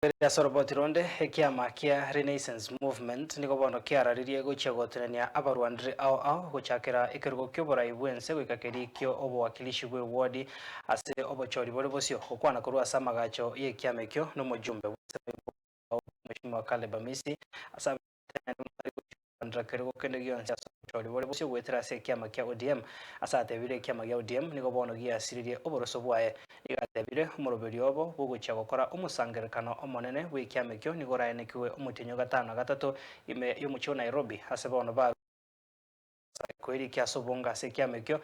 ya sorobotironde kiama kia Renaissance Movement niko bono kiararirie gochia gotenania abarwandire ao gochakira ikirugo kyobora ibwense goikakeri kyo obwakilishi bwe ward ase obochori bore bosio okwana korwa samagacho ye kiama kyo no mujumbe Mheshimiwa Caleb Amisi asa ndrakero kende gionse obochori bore bosio gwetera se kiama kya ODM asa tebire kiama kya ODM niko bono giasiririe oboroso bwaye igatebire umuroberi obo gugucha gukora umusangerekano omonene w'ikiame kyo nigoraenekiwe umutinyo gatano gatatu ime y'umucyo Nairobi hasebono ba kweri kyasobonga se kiame kyo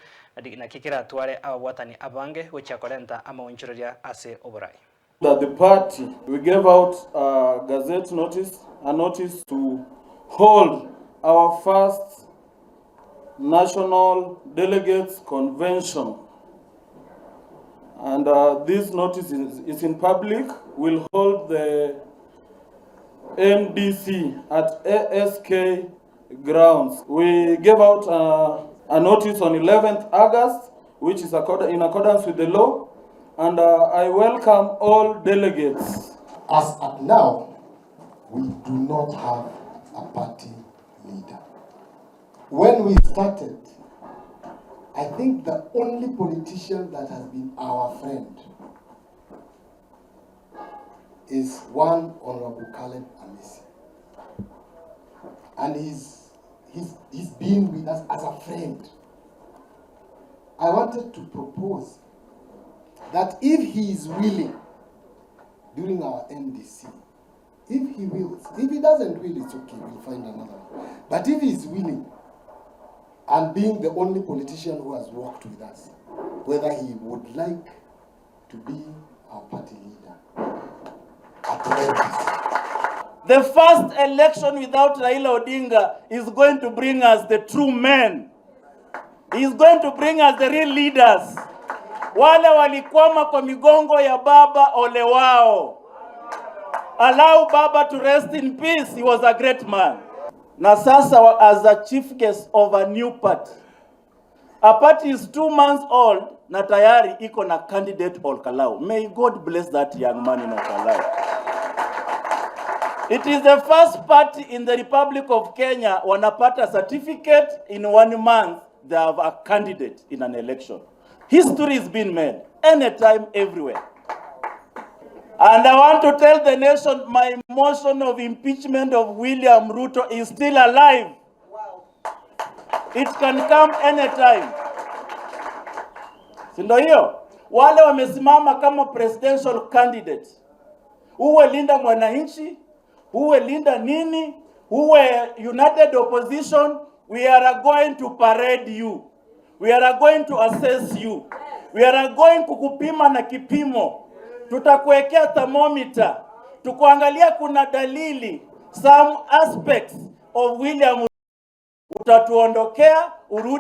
na kikira tware abawatani abange guchakorenta amawinchuria ase oborai. That the party we gave out a notice to hold our first national delegates convention. And this notice is in public. We'll hold the NDC at ASK grounds. We gave out a notice on 11th August, which is in accordance with the law. And I welcome all delegates. As at now, we do not have a party leader. When we started, I think the only politician that has been our friend is one Honorable Caleb Amisi. And he's been with us as a friend. I wanted to propose that if he is willing during our NDC, if he wills, if he doesn't will, it's okay, we'll find another one. But if he is willing, and being the only politician who has worked with us, whether he would like to be our party leader at NDC. The first election without Raila Odinga is going to bring us the true men. He is going to bring us the real leaders. Wale walikwama kwa migongo ya baba ole wao. Allow Baba to rest in peace. He was a great man. Na sasa as a chief guest of a new party. A party is 2 months old na tayari iko na candidate Olkalau. May God bless that young man in Olkalau. It is the first party in the Republic of Kenya wanapata certificate in 1 month they have a candidate in an election. History is being made anytime, everywhere. And I want to tell the nation my motion of impeachment of William Ruto is still alive. Wow. It can come anytime. Sindo hiyo, wale wamesimama kama presidential candidate. Uwe linda mwananchi, uwe linda nini, uwe united opposition, we are going to parade you. We are going to assess you. We are going kukupima na kipimo. Tutakuwekea thermometer. Tukuangalia kuna dalili, some aspects of William, utatuondokea urudi